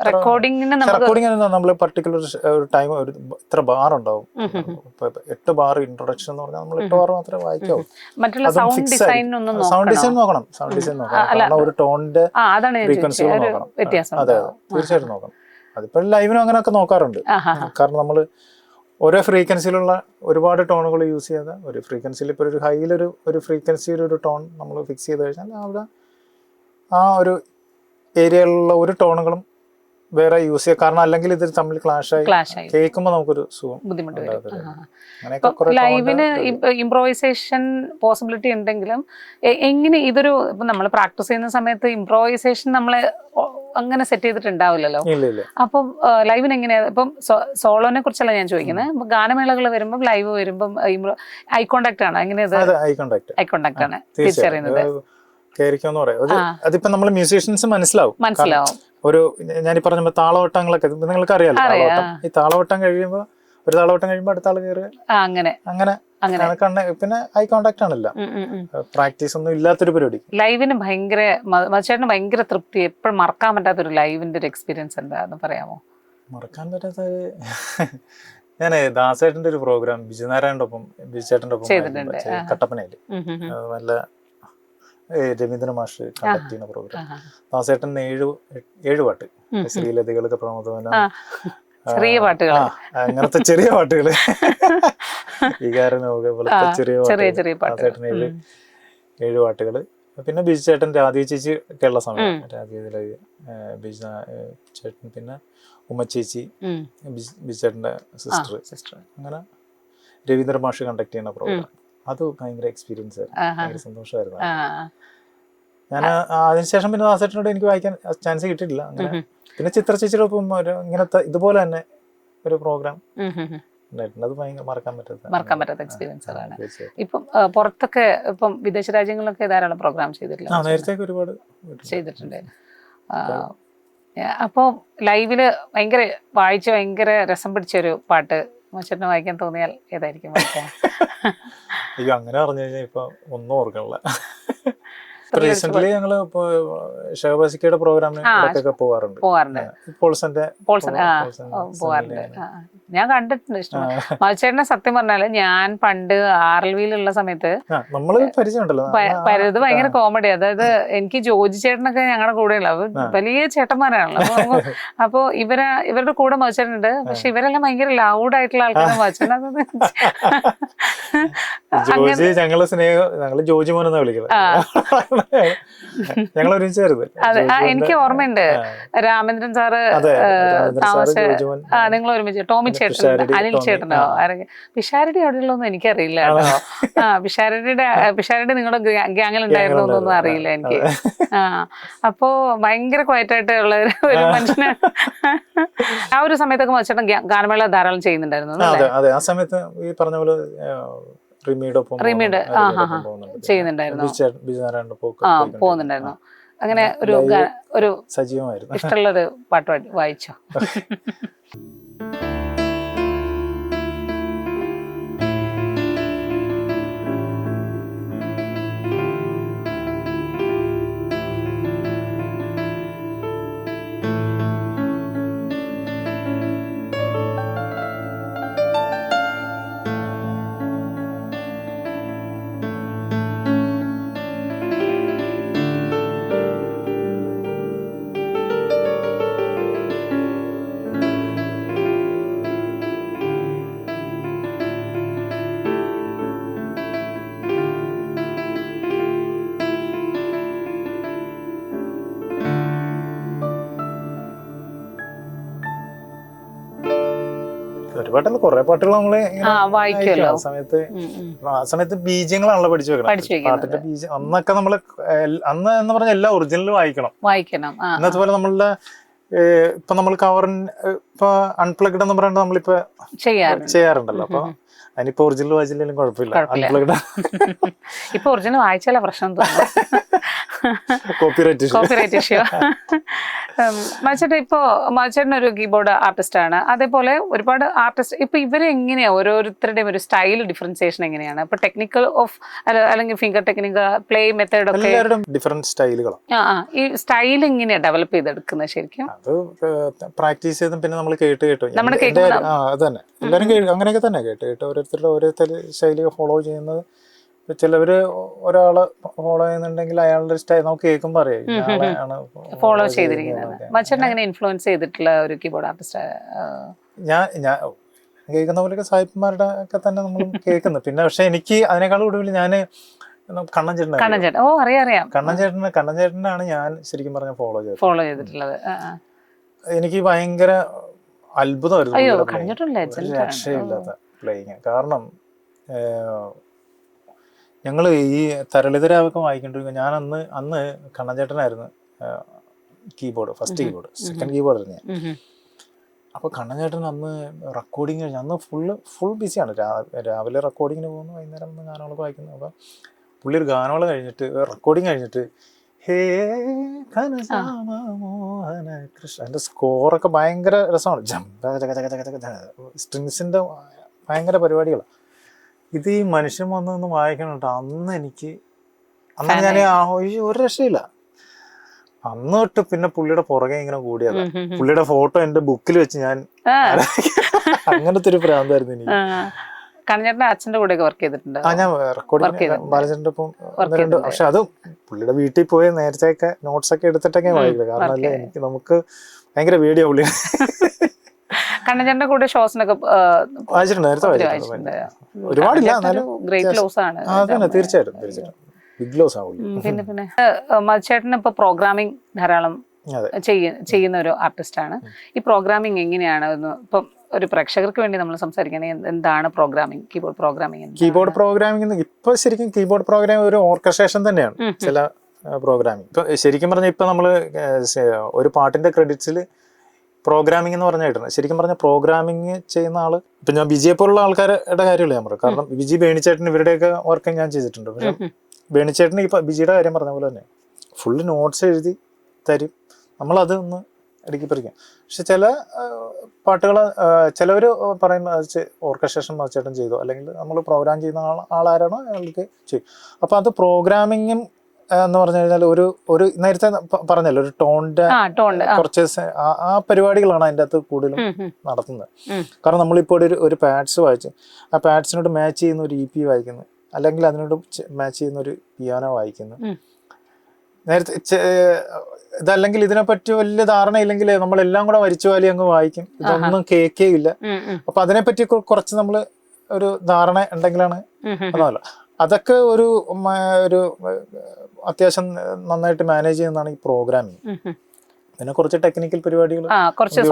റെക്കോർഡിംഗിന് നമ്മൾ പർട്ടിക്കുലർ ഒരു ടൈം ഇത്ര ബാർ ഉണ്ടാവും. 8 ബാർ ഇൻട്രൊഡക്ഷൻ എന്ന് പറഞ്ഞാൽ നമ്മൾ 8 ബാർ മാത്രമേ വായിക്കാവൂ. സൗണ്ട് ഡിസൈൻ നോക്കണം. കാരണം ഒരു ടോണിന്റെ ഫ്രീക്വൻസികൾ നോക്കണം. അതെ, തീർച്ചയായിട്ടും നോക്കണം. അതിപ്പോ ലൈവിനും അങ്ങനെയൊക്കെ നോക്കാറുണ്ട്. കാരണം നമ്മള് ഓരോ ഫ്രീക്വൻസിയിലുള്ള ഒരുപാട് ടോണുകൾ യൂസ് ചെയ്യാതെ ഒരു ഫ്രീക്വൻസിയിൽ ഇപ്പോൾ ഒരു ഹൈയിലൊരു ഫ്രീക്വൻസിയിൽ ഒരു ടോൺ നമ്മൾ ഫിക്സ് ചെയ്ത് കഴിഞ്ഞാൽ അവിടെ ആ ഒരു ഏരിയയിലുള്ള ഒരു ടോണുകളും വേറെ യൂസ് ചെയ്യുക. കാരണം അല്ലെങ്കിൽ ഇത് തമ്മിൽ ക്ലാഷായി കേൾക്കുമ്പോൾ നമുക്കൊരു സുഖം ബുദ്ധിമുട്ട് വരും. ലൈവിന് ഇംപ്രോവൈസേഷൻ പോസിബിലിറ്റി ഉണ്ടെങ്കിലും എങ്ങനെ ഇതൊരു ഇപ്പം നമ്മൾ പ്രാക്ടീസ് ചെയ്യുന്ന സമയത്ത് ഇംപ്രോവൈസേഷൻ നമ്മളെ അങ്ങനെ സെറ്റ് ചെയ്തിട്ടുണ്ടാവില്ലല്ലോ. അപ്പം ലൈവിന് എങ്ങനെയാ? ഇപ്പം സോളോനെ കുറിച്ചല്ല ഞാൻ ചോദിക്കുന്നത്. ഇപ്പം ഗാനമേളകൾ വരുമ്പം ലൈവ് വരുമ്പം ഐ കോണ്ടാക്ട് ആണ്, എങ്ങനെയത്? ഐ കോണ്ടാക്ട് ആണ് തിരിച്ചറിയുന്നത്. അതിപ്പോ നമ്മള് മ്യൂസീഷ്യൻസ് മനസ്സിലാവും. ഒരു ഞാനീ പറഞ്ഞ താളവട്ടങ്ങളൊക്കെ നിങ്ങൾക്ക് അറിയാലോ. ഈ താളവട്ടം കഴിയുമ്പോ ഒരു താളവട്ടം കഴിയുമ്പോ അടുത്ത ആള് കയറുക, അങ്ങനെ പിന്നെ ഐ കോണ്ടാക്ട് ആണല്ലോ. പ്രാക്ടീസ് ഒന്നും ഇല്ലാത്തൊരു പരിപാടി. ലൈവിന് ഭയങ്കര മധുചേട്ടന് ഭയങ്കര തൃപ്തി, എപ്പോഴും മറക്കാൻ പറ്റാത്തൊരു ലൈവിന്റെ ഒരു എക്സ്പീരിയൻസ് എന്താന്ന് പറയാമോ? മറക്കാൻ പറ്റാത്ത ഞാൻ ദാസേട്ടന്റെ ഒരു പ്രോഗ്രാം ബിജുനാരായണന്റെ ഒപ്പം ബിജുചേട്ടന്റെ ഒപ്പം കട്ടപ്പനയില് നല്ല രവീന്ദ്ര മാഷ് കണ്ടക്ട് ചെയ്യുന്ന പ്രോഗ്രാം. ദാസേട്ടൻ 7 പാട്ട്, ശ്രീലതികളൊക്കെ പ്രമോദവനം, അങ്ങനത്തെ ചെറിയ പാട്ടുകള്, വികാരനോക പോലത്തെ ചെറിയ പാട്ടുകൾ, 7 പാട്ടുകള്. പിന്നെ ബിജു ചേട്ടൻ രാധേ ചേച്ചി ഒക്കെ ഉള്ള സമയം, രാധേ ബിജു ചേട്ടൻ, പിന്നെ ഉമ്മച്ചേച്ചി, ബിജു ചേട്ടന്റെ സിസ്റ്റർ, അങ്ങനെ രവീന്ദ്ര മാഷ് കണ്ടക്ട് ചെയ്യുന്ന പ്രോഗ്രാം. അത് ഭയങ്കര എക്സ്പീരിയൻസ് ആയിരുന്നു, ഭയങ്കര സന്തോഷമായിരുന്നു. ഞാൻ അതിനുശേഷം പിന്നെ ദാസേട്ടനോട് എനിക്ക് വായിക്കാൻ ചാൻസ് കിട്ടിയിട്ടില്ല. അങ്ങനെ പിന്നെ ചിത്ര ചേച്ചിയുടെ ഒപ്പം ഇങ്ങനത്തെ ഇതുപോലെ തന്നെ ഒരു പ്രോഗ്രാം ഉണ്ടായിട്ടുണ്ട്. അത് ഭയങ്കര മറക്കാൻ പറ്റാത്ത എക്സ്പീരിയൻസുകളാണ്. ഇപ്പം പുറത്തൊക്കെ ഇപ്പം വിദേശ രാജ്യങ്ങളിലൊക്കെ ധാരാളം പ്രോഗ്രാം ചെയ്തിട്ടില്ല? നേരത്തെ ഒരുപാട് ചെയ്തിട്ടുണ്ട്. അപ്പോൾ ലൈവില് ഭയങ്കര രസം പിടിച്ചൊരു പാട്ട് ചേട്ടന് വായിക്കാൻ തോന്നിയാൽ ഏതായിരിക്കും? അയ്യോ, അങ്ങനെ പറഞ്ഞു കഴിഞ്ഞാൽ ഇപ്പൊ ഒന്നും ഓർക്കണില്ല. റീസെന്റ് ഞങ്ങള് ഷഹബാസിക്കയുടെ പ്രോഗ്രാമിനൊക്കെ പോവാറുണ്ട്. പോൾസന്റെ പോവാറുണ്ട്. ഞാൻ കണ്ടിട്ടുണ്ട് ഇഷ്ടം. മധുചേട്ടനെ സത്യം പറഞ്ഞാല് ഞാൻ പണ്ട് RLVയിലുള്ള സമയത്ത് നമ്മള് പരിചയമുണ്ടല്ലോ, ഇത് ഭയങ്കര കോമഡി. അതായത് എനിക്ക് ജോജി ചേട്ടനൊക്കെ ഞങ്ങളുടെ കൂടെയുള്ള വലിയ ചേട്ടന്മാരാണല്ലോ. അപ്പൊ ഇവരുടെ കൂടെ മധുചേട്ടനുണ്ട്. പക്ഷെ ഇവരെല്ലാം ഭയങ്കര ലൗഡ് ആയിട്ടുള്ള ആൾക്കാരെ മധുചേട്ടൻ ഞങ്ങള് ഞങ്ങള് ജോജി മോനെന്നാ വിളിക്കുന്നത്. ഞങ്ങൾ ഒരുമിച്ചായിരുന്നു. അതെ, എനിക്ക് ഓർമ്മയുണ്ട്. രാമേന്ദ്രൻ സാറ് നിങ്ങൾ ഒരുമിച്ച്, ടോമി ചേട്ടൻ, അനിൽ ചേട്ടനോ ആരൊക്കെ. പിഷാരടി അവിടെയുള്ളതൊന്നും എനിക്കറിയില്ല കേട്ടോ. പിഷാരടി നിങ്ങളുടെ ഗ്യാങ്ങിൽ ഉണ്ടായിരുന്നു എന്നൊന്നും അറിയില്ല എനിക്ക്. അപ്പോ ഭയങ്കര ക്വയറ്റായിട്ട് ഉള്ള ഒരു മനുഷ്യന്. ആ ഒരു സമയത്തൊക്കെ മധുചേട്ടൻ ഗാനമേള ധാരാളം ചെയ്യുന്നുണ്ടായിരുന്നു. അതെ, ആ സമയത്ത് ഈ പറഞ്ഞ പോലെ റിമീഡ് ചെയ്യുന്നുണ്ടായിരുന്നു, പോകുന്നുണ്ടായിരുന്നു. അങ്ങനെ ഒരു സജീവമായിരുന്നു. ഇഷ്ടമുള്ളൊരു പാട്ട് വായിച്ചോ? ഒരുപാട്ടല്ല, കുറെ പാട്ടുകൾ നമ്മള് വായിക്കുമല്ലോ. ആ സമയത്ത് ബീജങ്ങളാണല്ലോ പഠിച്ചു വെക്കണം. പാട്ടിന്റെ ബീജം അന്നൊക്കെ നമ്മള് അന്ന് എന്ന് പറഞ്ഞാൽ എല്ലാ ഒറിജിനലും വായിക്കണം. ഇന്നത്തെ പോലെ നമ്മളുടെ ഇപ്പൊ നമ്മൾ ഇപ്പൊ അൺപ്ലഗ്ഡ് എന്ന് പറയുന്നത് നമ്മളിപ്പോ ചെയ്യാറുണ്ടല്ലോ. അപ്പൊ അതിനിപ്പോ ഒറിജിനൽ വായിച്ചില്ലെങ്കിലും കുഴപ്പമില്ല. അൺപ്ലഗ്ഡ് ഇപ്പൊ ഒറിജിനൽ വായിച്ചാലേ പ്രശ്നം കോപ്പിറൈറ്റ് ഇഷ്യൂ. മധുചേട്ടൻ ഇപ്പോ മധുചേട്ടൻ ഒരു കീബോർഡ് ആർട്ടിസ്റ്റ് ആണ്. അതേപോലെ ഒരുപാട് ആർട്ടിസ്റ്റ് ഇപ്പൊ ഇവരെങ്ങനെയാ ഓരോരുത്തരുടെയും ഒരു സ്റ്റൈൽ ഡിഫറൻസിയേഷൻ എങ്ങനെയാണ്? ഇപ്പൊ ടെക്നിക്കൽ അല്ലെങ്കിൽ ഫിംഗർ ടെക്നിക്ക്, പ്ലേ മെത്തേഡ് ഒക്കെ ഡിഫറെന്റ് സ്റ്റൈലുകളാണ്. ഈ സ്റ്റൈൽ എങ്ങനെയാ ഡെവലപ്പ് ചെയ്തെടുക്കുന്നത് ശരിക്കും? അത് പ്രാക്ടീസ് ചെയ്തും പിന്നെ നമ്മൾ കേട്ട് അത് തന്നെ എല്ലാവരും അങ്ങനെയൊക്കെ തന്നെ കേട്ട് ഓരോരുത്തരുടെ ശൈലി ഫോളോ ചെയ്യുന്നത്. ചിലവര് ഒരാളെ ഫോളോ ചെയ്യുന്നുണ്ടെങ്കിൽ അയാളുടെ സ്റ്റൈൽ നമുക്ക് കേൾക്കുമ്പോൾ അറിയാം ഫോളോ ചെയ്തിരിക്കുന്നത്. മധുചേട്ടൻ അങ്ങനെ ഇൻഫ്ലുവൻസ് ചെയ്തിട്ടുള്ള ഒരു കീബോർഡ് ആർട്ടിസ്റ്റ്? ഞാൻ കേൾക്കുന്ന പോലെയൊക്കെ സാഹിബന്മാരുടെ ഒക്കെ തന്നെ നമ്മൾ കേൾക്കുന്നത്. പിന്നെ പക്ഷെ എനിക്ക് അതിനേക്കാൾ കൂടുതൽ ഞാന് കണ്ണൻ ചേട്ടനാണ് ഞാൻ ശരിക്കും പറഞ്ഞ ഫോളോ ചെയ്തിട്ടുള്ളത്. എനിക്ക് ഭയങ്കര അത്ഭുതമായിരുന്നു, രക്ഷയില്ലാത്ത പ്ലേയിങ്. കാരണം ഞങ്ങൾ ഈ തരളിതരാവൊക്കെ വായിക്കൊണ്ടിരിക്കും. ഞാൻ അന്ന് കണ്ണൻ ചേട്ടനായിരുന്നു keyboard, first keyboard. Second keyboard ഞാൻ. അപ്പോൾ കണ്ണൻ ചേട്ടൻ അന്ന് റെക്കോർഡിങ് കഴിഞ്ഞ് അന്ന് ഫുൾ ബിസിയാണ്. രാവിലെ റെക്കോർഡിങ്ങിന് പോകുന്നു, വൈകുന്നേരം വന്ന് ഗാനങ്ങളൊക്കെ വായിക്കുന്നു. അപ്പം പുള്ളി ഒരു ഗാനങ്ങൾ കഴിഞ്ഞിട്ട് റെക്കോർഡിങ് കഴിഞ്ഞിട്ട് ഹേ മോഹന കൃഷ്ണ, എൻ്റെ സ്കോറൊക്കെ ഭയങ്കര രസമാണ്. സ്ട്രിങ്സിൻ്റെ ഭയങ്കര പരിപാടികളാണ്. ഇത് ഈ മനുഷ്യൻ വന്ന് വായിക്കണം കേട്ടോ. അന്ന് ഞാൻ ഒരു രക്ഷയില്ല. അന്ന് തൊട്ട് പിന്നെ പുള്ളിയുടെ പുറകെ ഇങ്ങനെ കൂടിയത്. പുള്ളിയുടെ ഫോട്ടോ എന്റെ ബുക്കിൽ വെച്ച് ഞാൻ അങ്ങനത്തെ ഒരു പ്രാന്തായിരുന്നു എനിക്ക്. കണ്ണൻ അച്ഛന്റെ കൂടെ വർക്ക് ചെയ്തിട്ടുണ്ട്. ഞാൻ റെക്കോർഡിങ് ബാലചന്ദ്രന്റെ ഒപ്പം. പക്ഷെ അത് പുള്ളിയുടെ വീട്ടിൽ പോയി നേരത്തെ നോട്ട്സ് ഒക്കെ എടുത്തിട്ടൊക്കെ വായിക്കുന്നത്. കാരണം അല്ലേ നമുക്ക് ഭയങ്കര പേടിയാ പുള്ളി. കണ്ണന്റെ കൂടെ ഷോസിനൊക്കെ ഒരുപാടില്ല, തീർച്ചയായിട്ടും ബിഗ് ലോസ് ആവുള്ളൂ. പിന്നെ മധുചേട്ടൻ ഇപ്പൊ പ്രോഗ്രാമിംഗ് ധാരാളം ചെയ്യുന്ന ഒരു ആർട്ടിസ്റ്റ് ആണ്. ഈ പ്രോഗ്രാമിംഗ് എങ്ങനെയാണ്? ഇപ്പം ഒരു പ്രേക്ഷകർക്ക് വേണ്ടി നമ്മൾ സംസാരിക്കുകയാണെങ്കിൽ എന്താണ് പ്രോഗ്രാമിംഗ്, കീബോർഡ് പ്രോഗ്രാമിംഗ്? ഇപ്പൊ ശരിക്കും കീബോർഡ് പ്രോഗ്രാമിംഗ് ഒരു ഓർക്കസ്ട്രേഷൻ തന്നെയാണ് ചില പ്രോഗ്രാമിംഗ്. ഇപ്പൊ ശരിക്കും പറഞ്ഞാൽ ഇപ്പൊ നമ്മള് ഒരു പാട്ടിന്റെ ക്രെഡിറ്റ്സിൽ പ്രോഗ്രാമിംഗ് എന്ന് പറഞ്ഞിട്ടുണ്ട്. ശരിക്കും പറഞ്ഞാൽ പ്രോഗ്രാമിംഗ് ചെയ്യുന്ന ആള് ഇപ്പൊ ഞാൻ വിജയെ പോലുള്ള ആൾക്കാരുടെ കാര്യമല്ല ഞാൻ പറയും. കാരണം വിജി, ബേണിച്ചേട്ടൻ ഇവരുടെയൊക്കെ വർക്ക് ഞാൻ ചെയ്തിട്ടുണ്ട്. പക്ഷെ ബേണിച്ചേട്ടന് ഇപ്പൊ വിജിയുടെ കാര്യം പറഞ്ഞ പോലെ തന്നെ ഫുള്ള് നോട്ട്സ് എഴുതി തരും, നമ്മളത് ഒന്ന് ഇടുക്കി പറിക്കാം. പക്ഷെ ചില പാട്ടുകൾ ചിലവർ പറയും ഓർക്കസ്ട്രേഷൻ മധുചേട്ടൻ ചെയ്തോ, അല്ലെങ്കിൽ നമ്മൾ പ്രോഗ്രാം ചെയ്യുന്ന ആളാരാണോ അയാൾക്ക് ചെയ്യും. അപ്പോൾ അത് പ്രോഗ്രാമിങ്ങും എന്ന് പറഞ്ഞു കഴിഞ്ഞാൽ ഒരു നേരത്തെ പറഞ്ഞല്ലോ ഒരു ടോണിന്റെ കുറച്ച് ആ പരിപാടികളാണ് അതിൻ്റെ അകത്ത് കൂടുതലും നടത്തുന്നത്. കാരണം നമ്മളിപ്പോൾ ഒരു പാഡ്സ് വായിച്ച് ആ പാഡ്സിനോട് മാച്ച് ചെയ്യുന്ന ഒരു EP വായിക്കുന്നു, അല്ലെങ്കിൽ അതിനോട് മാച്ച് ചെയ്യുന്ന ഒരു പിയാനോ വായിക്കുന്നു. നേരത്തെ ഇതല്ലെങ്കിൽ ഇതിനെപ്പറ്റി വലിയ ധാരണയില്ലെങ്കിൽ നമ്മളെല്ലാം കൂടെ വലിച്ചുവാലി അങ്ങ് വായിക്കും, ഇതൊന്നും കേൾക്കേയില്ല. അപ്പൊ അതിനെപ്പറ്റി കുറച്ച് നമ്മൾ ഒരു ധാരണ ഉണ്ടെങ്കിലാണ് അതല്ല. അതൊക്കെ ഒരു അത്യാവശ്യം നന്നായിട്ട് മാനേജ് ചെയ്യുന്നതാണ് ഈ പ്രോഗ്രാമിങ്. പിന്നെ കുറച്ച് ടെക്നിക്കൽ പരിപാടികൾ,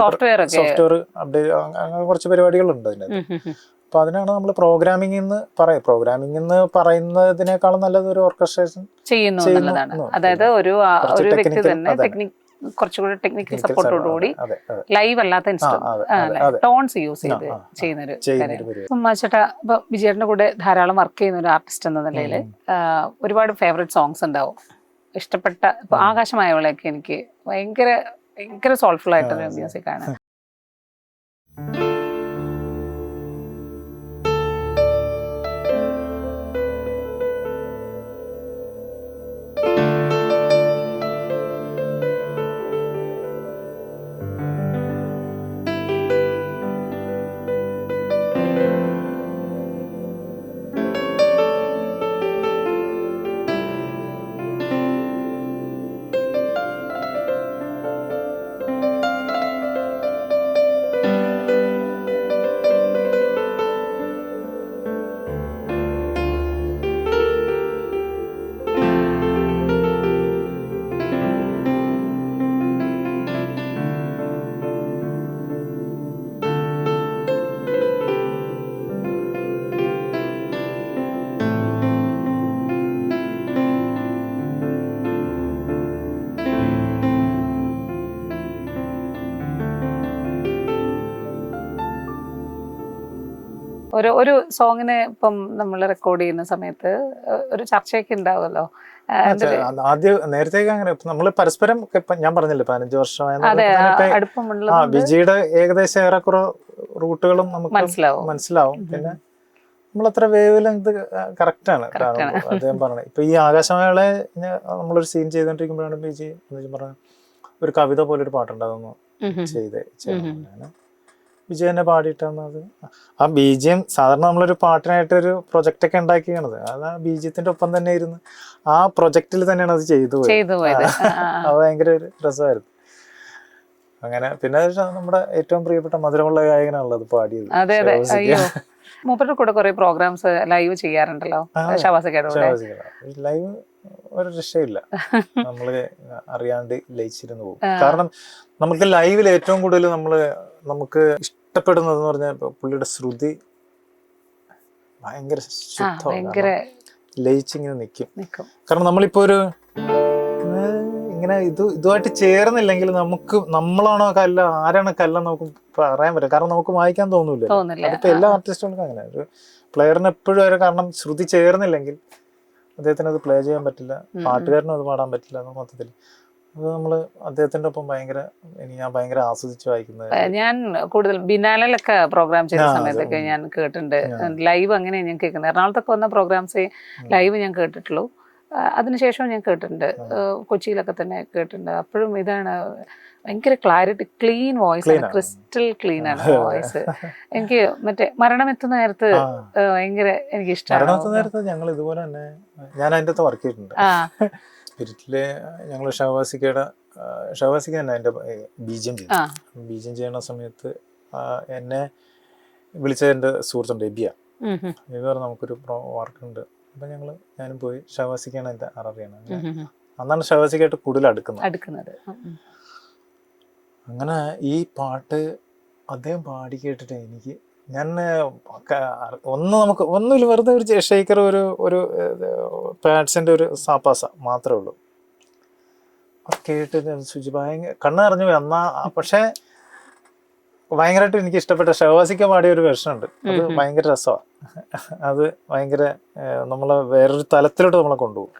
സോഫ്റ്റ്വെയർ അപ്ഡേറ്റ്, അങ്ങനെ കുറച്ച് പരിപാടികളുണ്ട് അതിനകത്ത്. അപ്പൊ അതിനാണ് നമ്മൾ പ്രോഗ്രാമിംഗ് എന്ന് പറയും. പ്രോഗ്രാമിംഗ് എന്ന് പറയുന്നതിനേക്കാളും നല്ലത് ഒരു ഓർക്കസ്ട്രേഷൻ ചെയ്യുന്നു. അതായത് ഒരു വ്യക്തി തന്നെ കുറച്ചുകൂടി ടെക്നിക്കൽ സപ്പോർട്ടോടുകൂടി ലൈവ് അല്ലാത്ത ടോൺസ് യൂസ് ചെയ്ത് ചെയ്യുന്നൊരു കാര്യം. ചേട്ടാ, ഇപ്പൊ വിജയേട്ടന്റെ കൂടെ ധാരാളം വർക്ക് ചെയ്യുന്ന ഒരു ആർട്ടിസ്റ്റ് എന്ന നിലയിൽ ഒരുപാട് ഫേവറേറ്റ് സോങ്സ് ഉണ്ടാവും. ഇഷ്ടപ്പെട്ട ഇപ്പൊ ആകാശമായവളെയൊക്കെ എനിക്ക് ഭയങ്കര ഭയങ്കര സോൾഫുൾ ആയിട്ടൊരു മ്യൂസിക് ആണ്. ഒരു സോങ്ങിന് ഇപ്പം നമ്മൾ റെക്കോർഡ് ചെയ്യുന്ന സമയത്ത് ഒരു ചർച്ചയൊക്കെ ഉണ്ടാവുമല്ലോ. ആദ്യം നേരത്തെ അങ്ങനെ നമ്മള് പരസ്പരം ഞാൻ പറഞ്ഞില്ലേ 15 വർഷമായ വിജിയുടെ ഏകദേശം ഏറെക്കുറെ റൂട്ടുകളും നമുക്ക് മനസ്സിലാവും. പിന്നെ നമ്മളത്ര വേവ് ലെങ്ത് കറക്റ്റ് ആണ് അദ്ദേഹം പറഞ്ഞത്. ഇപ്പൊ ഈ ആകാശമേളെ നമ്മളൊരു സീൻ ചെയ്തോണ്ടിരിക്കുമ്പോഴാണ് വിജി പറഞ്ഞ ഒരു കവിത പോലെ ഒരു പാട്ടുണ്ടാകുന്നു ചെയ്തേ. വിജയ് തന്നെ പാടിയിട്ടത് ആ BGM. സാധാരണ നമ്മളൊരു പാട്ടിനായിട്ടൊരു പ്രൊജക്റ്റ് ഒക്കെ ഉണ്ടാക്കിയാണത്. അത് ആ BGMത്തിന്റെ ഒപ്പം തന്നെ ഇരുന്ന് ആ പ്രൊജക്റ്റിൽ തന്നെയാണ് അത് ചെയ്തു പോയത്. അത് ഭയങ്കര ഒരു രസമായിരുന്നു. അങ്ങനെ പിന്നെ നമ്മുടെ ഏറ്റവും പ്രിയപ്പെട്ട മധുരമുള്ള ഗായകനാണല്ലോ അത് പാടിയത്. മൂപ്പരുടെ കൂടെ കുറെ പ്രോഗ്രാംസ് ലൈവ് ചെയ്യാറുണ്ടല്ലോ. ലൈവ് ഒരു രക്ഷയില്ല, നമ്മള് അറിയാണ്ട് ലയിച്ചിരുന്ന് പോകും. കാരണം നമുക്ക് ലൈവിൽ ഏറ്റവും കൂടുതൽ നമുക്ക് ഇഷ്ടപ്പെടുന്നത് പറഞ്ഞാൽ പുള്ളിയുടെ ശ്രുതി ഭയങ്കര ശുദ്ധമാണ്, ലയിച്ചിങ്ങനെ നിൽക്കും. കാരണം നമ്മളിപ്പോ ഒരു ഇങ്ങനെ ഇതുമായിട്ട് ചേർന്നില്ലെങ്കിൽ നമ്മളാണോ കല്ല ആരാണ് കല്ലെന്ന് നമുക്ക് പറയാൻ പറ്റും. കാരണം നമുക്ക് വായിക്കാൻ തോന്നൂല. അതിപ്പോ എല്ലാ ആർട്ടിസ്റ്റുകൾക്കും അങ്ങനെ ഒരു പ്ലെയറിന് എപ്പോഴും വരെ, കാരണം ശ്രുതി ചേർന്നില്ലെങ്കിൽ അദ്ദേഹത്തിന് അത് പ്ലേ ചെയ്യാൻ പറ്റില്ല, പാട്ടുകാരനും അത് പാടാൻ പറ്റില്ല. മൊത്തത്തിൽ അത് നമ്മള് അദ്ദേഹത്തിന്റെ ഒപ്പം ഞാൻ ഭയങ്കര ആസ്വദിച്ച് വായിക്കുന്നത്. ഞാൻ കൂടുതൽ ബിനാലിലൊക്കെ പ്രോഗ്രാം ചെയ്ത സമയത്തൊക്കെ ഞാൻ കേട്ടിട്ടുണ്ട്. ലൈവ് അങ്ങനെയാണ് ഞാൻ കേൾക്കുന്നത്. എറണാകുളത്തൊക്കെ വന്ന പ്രോഗ്രാംസ് ലൈവ് ഞാൻ കേട്ടിട്ടുള്ളൂ. അതിനുശേഷം ഞാൻ കേട്ടിട്ടുണ്ട്, കൊച്ചിയിലൊക്കെ തന്നെ കേട്ടിട്ടുണ്ട്. അപ്പോഴും ഇതാണ് ഭയങ്കര ക്ലാരിറ്റി, ക്ലീൻ വോയിസ് ആണ്, ക്രിസ്റ്റൽ ക്ലീൻ ആണ് വോയിസ്. എനിക്ക് മരണമെത്തുന്ന നേരത്ത് ഭയങ്കര എനിക്ക് ഇഷ്ടമാണ്. ഞങ്ങൾ ഇതുപോലെ തന്നെ ഞാൻ അതിൻ്റെ അകത്ത് വർക്ക് ചെയ്തിട്ടുണ്ട്. സ്പിരിറ്റില് ഞങ്ങൾ ഷഹവാസിക്ക തന്നെ അതിന്റെ ബീജം ചെയ്യുന്ന സമയത്ത് എന്നെ വിളിച്ച എൻ്റെ സുഹൃത്തുണ്ട് എബിയ. എബി പറഞ്ഞ നമുക്കൊരു വർക്കുണ്ട്. അപ്പൊ ഞാനും പോയി ഷഹവാസിക്കാണ് എൻ്റെ അററിയാണ്. അന്നാണ് ഷഹവാസിക്കായിട്ട് കൂടുതൽ അടുക്കുന്നത്. അങ്ങനെ ഈ പാട്ട് അദ്ദേഹം പാടി കേട്ടിട്ട് ഒന്നുമില്ല, വെറുതെ ഒരു ഷെയ്ക്കർ ഒരു പാഡ്സിന്റെ ഒരു സാപ്പാസ മാത്രമേ ഉള്ളൂ. കേട്ടിട്ട് ശുചി ഭയങ്കര കണ്ണ് നിറഞ്ഞു പോയി. പക്ഷെ ഭയങ്കരമായിട്ട് എനിക്ക് ഇഷ്ടപ്പെട്ട ഷഹവാസിക്ക പാടിയ ഒരു വെർഷനുണ്ട്. അത് ഭയങ്കര രസമാണ്. അത് ഭയങ്കര നമ്മളെ വേറൊരു തലത്തിലോട്ട് നമ്മളെ കൊണ്ടുപോകും.